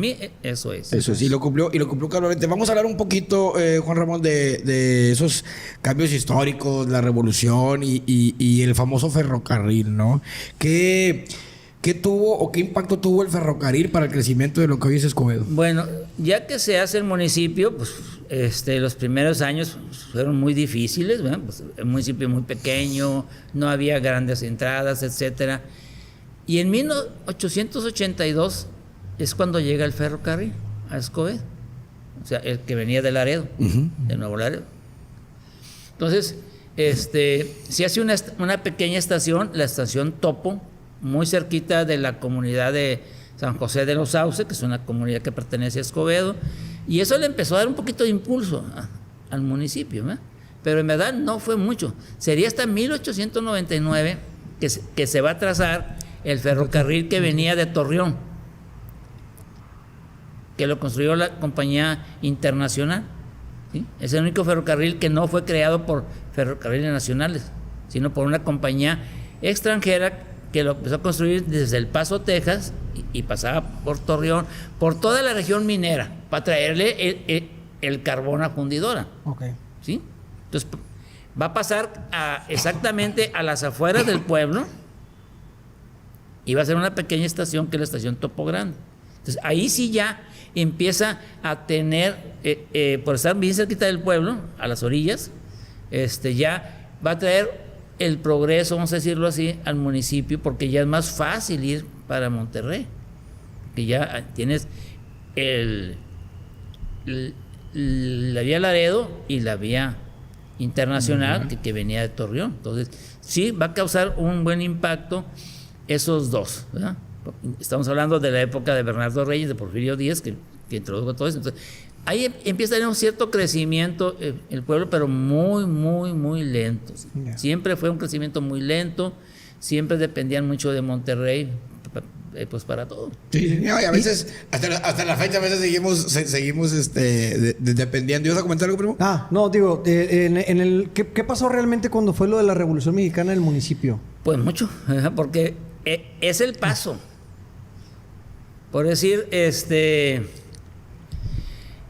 mí eso es. Eso sí, lo cumplió cabalmente. Vamos a hablar un poquito, Juan Ramón, de esos cambios históricos, la revolución y el famoso ferrocarril, ¿no? ¿Qué tuvo o qué impacto tuvo el ferrocarril para el crecimiento de lo que hoy es Escobedo? Bueno, ya que se hace el municipio, pues los primeros años fueron muy difíciles, ¿verdad? Pues, el municipio muy pequeño, no había grandes entradas, etcétera. Y en 1882 es cuando llega el ferrocarril a Escobedo, o sea, el que venía de Laredo, de Nuevo Laredo. Entonces, se hace una pequeña estación, la estación Topo, muy cerquita de la comunidad de San José de los Sauces, que es una comunidad que pertenece a Escobedo, y eso le empezó a dar un poquito de impulso al municipio, ¿verdad? Pero en verdad no fue mucho. Sería hasta 1899 que se va a trazar el ferrocarril que venía de Torreón, que lo construyó la compañía internacional, ¿sí? Es el único ferrocarril que no fue creado por ferrocarriles nacionales, sino por una compañía extranjera que lo empezó a construir desde El Paso, Texas, y pasaba por Torreón, por toda la región minera, para traerle el carbón a Fundidora. Okay. ¿Sí? Entonces, va a pasar exactamente a las afueras del pueblo, y va a ser una pequeña estación, que es la estación Topo Grande. Entonces, ahí sí ya empieza a tener, por estar bien cerquita del pueblo, a las orillas, ya va a traer el progreso, vamos a decirlo así, al municipio, porque ya es más fácil ir para Monterrey, que ya tienes la vía Laredo y la vía internacional que venía de Torreón. Entonces, sí, va a causar un buen impacto esos dos, ¿verdad? Estamos hablando de la época de Bernardo Reyes, de Porfirio Díaz, que introdujo todo eso. Entonces, ahí empieza a tener un cierto crecimiento el pueblo, pero muy, muy, muy lento. Yeah. Siempre fue un crecimiento muy lento, siempre dependían mucho de Monterrey, pues para todo. Sí, y a veces, hasta la fecha, a veces seguimos dependiendo. ¿Ibas a comentar algo, primo? No, digo, ¿qué pasó realmente cuando fue lo de la Revolución Mexicana en el municipio? Pues mucho, porque es el paso. Por decir,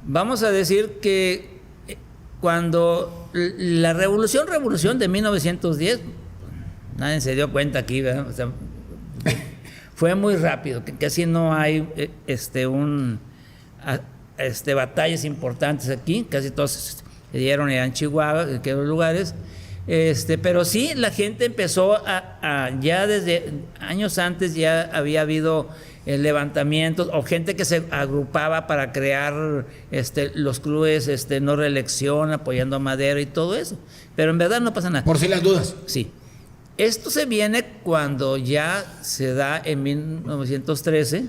vamos a decir que cuando la revolución de 1910, nadie se dio cuenta aquí, ¿verdad? O sea, fue muy rápido, que casi no hay batallas importantes aquí, casi todos se dieron en Chihuahua, en aquellos lugares, pero sí la gente empezó ya desde años antes ya había habido levantamientos o gente que se agrupaba para crear los clubes no reelección, apoyando a Madero y todo eso, pero en verdad no pasa nada. Por si las dudas. Sí. Esto se viene cuando ya se da en 1913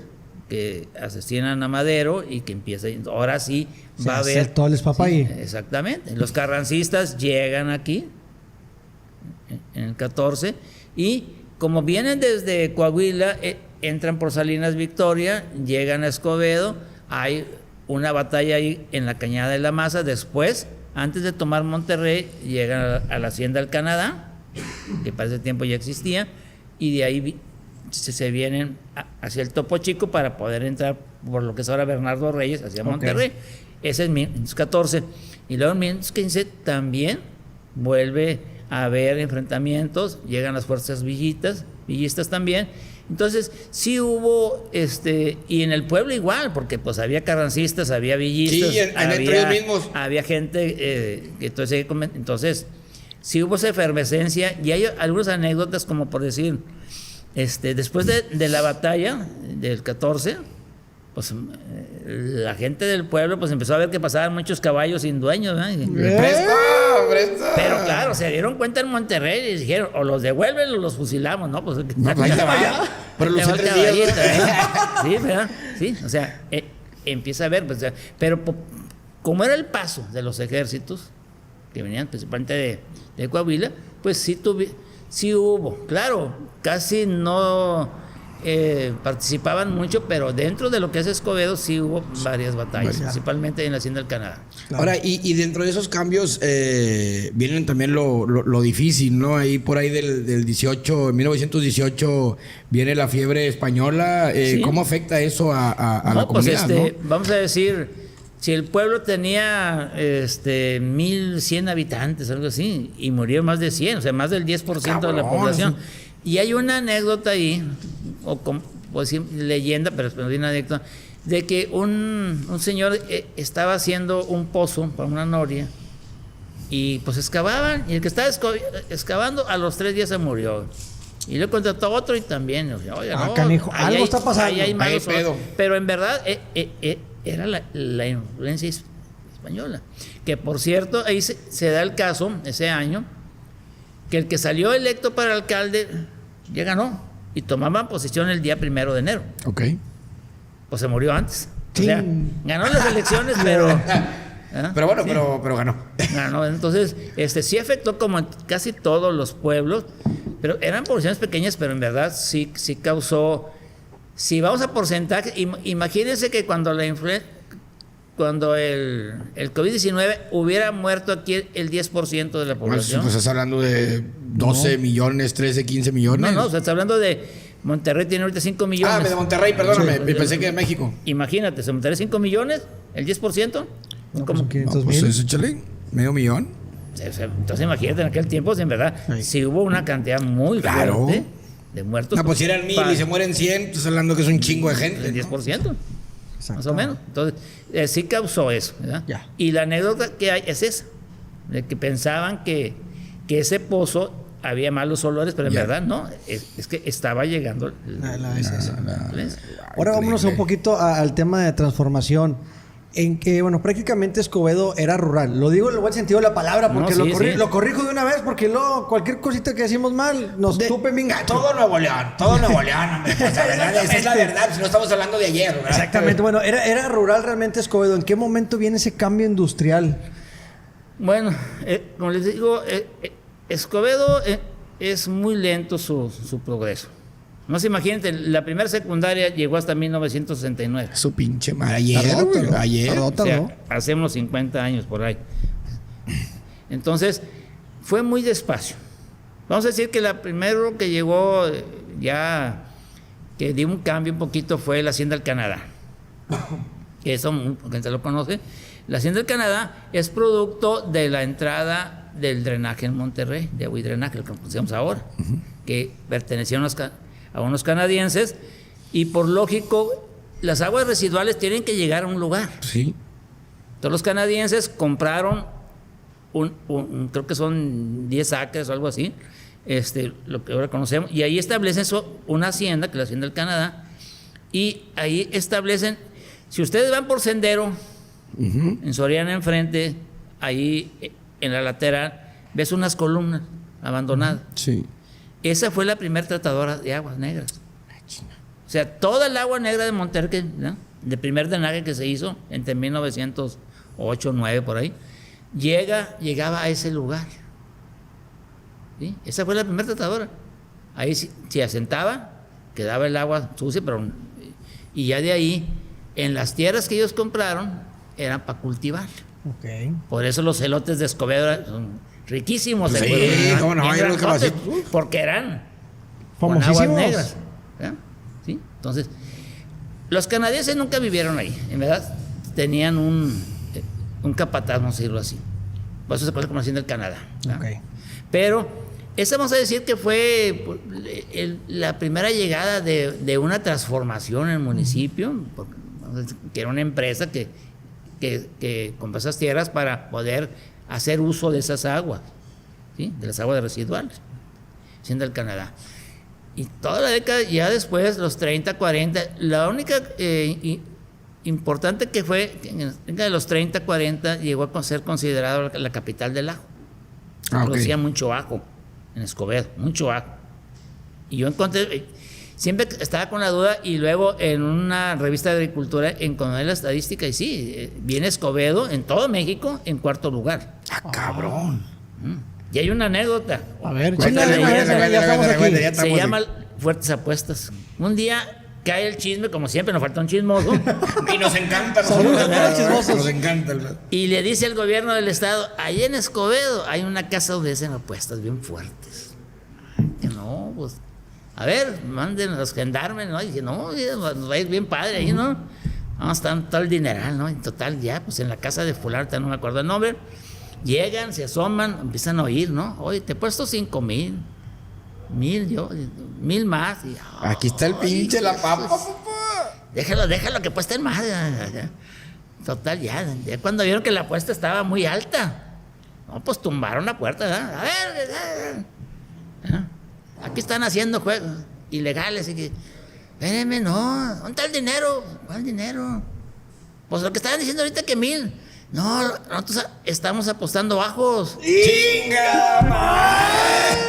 que asesinan a Madero y que empieza, ahora sí va a haber todo el despapalle. Sí, exactamente. Los carrancistas llegan aquí en el 14 y como vienen desde Coahuila, entran por Salinas Victoria, llegan a Escobedo, hay una batalla ahí en la Cañada de la Maza, después, antes de tomar Monterrey, llegan a la Hacienda del Canadá, que para ese tiempo ya existía, y de ahí se vienen hacia el Topo Chico para poder entrar por lo que es ahora Bernardo Reyes hacia Monterrey. Ese es 1914. Y luego en 1915 también vuelve a haber enfrentamientos, llegan las fuerzas villistas también. Entonces sí hubo, y en el pueblo igual, porque pues había carrancistas, había villistas, había gente entonces sí hubo esa efervescencia, y hay algunas anécdotas como por decir, después de la batalla del 14, pues la gente del pueblo pues empezó a ver que pasaban muchos caballos sin dueños, ¿no? ¡Presta! Pero claro, se dieron cuenta en Monterrey y dijeron, o los devuelven o los fusilamos, ¿no? Pues pero los 3 días, sí, ¿verdad? Sí, o sea, empieza a ver, pues, pero como era el paso de los ejércitos que venían principalmente de Coahuila, pues sí hubo, claro, casi no participaban mucho, pero dentro de lo que es Escobedo sí hubo varias batallas, principalmente en la Hacienda del Canadá. Claro. Ahora, y dentro de esos cambios vienen también lo difícil, ¿no? Ahí por ahí del 18, 1918 viene la fiebre española. Sí. ¿Cómo afecta eso a la comunidad? Pues vamos a decir, si el pueblo tenía 1,100 habitantes, algo así, y murió más de 100, o sea, más del 10% de la población. Y hay una anécdota ahí, pues leyenda, pero no tiene anécdota, de que un señor estaba haciendo un pozo para una noria y pues excavaban, y el que estaba excavando a los 3 días se murió. Y le contrató a otro y también, oye, no, canijo, algo está pasando. Ahí hay malos pedo. Pero en verdad era la influencia española. Que por cierto, ahí se da el caso, ese año, que el que salió electo para alcalde ya ganó y tomaban posesión el día 1 de enero. Ok. Pues se murió antes. Sí. O sea, ganó las elecciones, pero... Pero bueno, Sí. pero ganó. Ganó. Entonces, sí afectó como en casi todos los pueblos, pero eran poblaciones pequeñas, pero en verdad sí causó... Si vamos a porcentaje, imagínense que cuando el COVID-19 hubiera muerto aquí el 10% de la población. Pues estás hablando de 12 millones, 13, 15 millones. No, o sea, está hablando de Monterrey, tiene ahorita 5 millones. Ah, de Monterrey, perdóname, Sí. pensé que de México. Imagínate, si Monterrey 5 millones, el 10%. No, ¿cómo? pues, 500 Pues mil. eso, échale, medio millón. O sea, entonces imagínate, en aquel tiempo, en verdad, Ahí. sí hubo una cantidad muy Claro. fuerte de muertos. No, pues si eran 1000 y se mueren 100, estás hablando que es un chingo de gente. El 10%. Exacto. Más o menos. Entonces, sí causó eso, ¿verdad? Ya. Y la anécdota que hay es esa, de que pensaban que ese pozo había malos olores, pero en Ya. verdad no, es que estaba llegando La influencia. influenza. Ahora vámonos un poquito al tema de transformación. En que, bueno, prácticamente Escobedo era rural. Lo digo en el buen sentido de la palabra, porque No, sí. lo corrijo de una vez, porque luego cualquier cosita que decimos mal nos tupe bien gacho. Todo Nuevo León, hombre. Pues la verdad, esa es la verdad, si no estamos hablando de ayer, ¿verdad? Exactamente. Bueno, era rural realmente Escobedo. ¿En qué momento viene ese cambio industrial? Bueno, como les digo, Escobedo es muy lento su progreso. No se imaginen, la primera secundaria llegó hasta 1969. Su pinche madre. Ayer, Tardó, güey, tardó. ayer. Tardó. O sea, hace unos 50 años por ahí. Entonces, fue muy despacio. Vamos a decir que la primero que llegó ya, que dio un cambio un poquito, fue la Hacienda del Canadá. Que eso, gente lo conoce. La Hacienda del Canadá es producto de la entrada del drenaje en Monterrey, de agua y drenaje, lo que conocemos ahora, que pertenecía a unos canadienses, y por lógico, las aguas residuales tienen que llegar a un lugar. Sí. Entonces los canadienses compraron creo que son 10 acres o algo así, lo que ahora conocemos, y ahí establecen una hacienda, que es la Hacienda del Canadá, y ahí establecen, si ustedes van por sendero, en Soriana enfrente, ahí en la lateral, ves unas columnas abandonadas. Sí. Esa fue la primera tratadora de aguas negras. O sea, toda el agua negra de Monterrey, ¿no?, de primer drenaje que se hizo entre 1908, 9 por ahí, llegaba a ese lugar. ¿Sí? Esa fue la primera tratadora. Ahí se asentaba, quedaba el agua sucia, y ya de ahí, en las tierras que ellos compraron, eran para cultivar. Ok. Por eso los elotes de Escobedo son riquísimos. Sí, cómo no, bien hay unos grandotes, capacitos. porque eran con aguas Famosísimos. negras. ¿verdad? ¿Sí? Entonces, los canadienses nunca vivieron ahí. En verdad, tenían un capataz, vamos a decirlo así. Por eso se conoce como la Hacienda del Canadá. ¿verdad? Ok. Pero esa vamos a decir que fue la primera llegada de una transformación en el municipio, porque, vamos a decir, que era una empresa que compró esas tierras para poder hacer uso de esas aguas, ¿sí?, de las aguas residuales, Hacienda del Canadá. Y toda la década, ya después, los 30, 40, la única importante que fue, que en la década de los 30, 40, llegó a ser considerado la capital del ajo. Se producía mucho ajo en Escobedo, mucho ajo. Y yo encontré, siempre estaba con la duda, y luego en una revista de agricultura encontré la estadística, y sí, viene Escobedo en todo México en 4º lugar. ¡Ah, cabrón! Y hay una anécdota. A ver, Cuéntale, chingale, cuéntale, ya estamos cuéntale, aquí. cuéntale, ya Se estamos llama fuertes apuestas. Un día cae el chisme, como siempre, nos falta un chismoso. Y nos encanta. Saludos a todos los chismosos. Nos encanta. ¿Verdad? Y le dice al gobierno del estado, ahí en Escobedo hay una casa donde hacen apuestas bien fuertes. Que no, pues, a ver, manden a los gendarmes, ¿no? Y dije, no, nos va a ir bien padre ahí, ¿no? Vamos a estar todo el dineral, ¿no? En total, ya, pues en la casa de fulano, no me acuerdo el nombre, llegan, se asoman, empiezan a oír, ¿no? Oye, te he puesto 5,000, 1,000 más. Y, Aquí está el pinche la papa. Déjalo que apuesten más. Total, ya cuando vieron que la apuesta estaba muy alta, no, pues tumbaron la puerta, ¿verdad? A ver, aquí están haciendo juegos ilegales. Y que, espérenme, no, ¿dónde está el dinero? ¿Cuál dinero? Pues lo que estaban diciendo ahorita que 1,000. No, nosotros estamos apostando bajos. ¡Chinga, madre!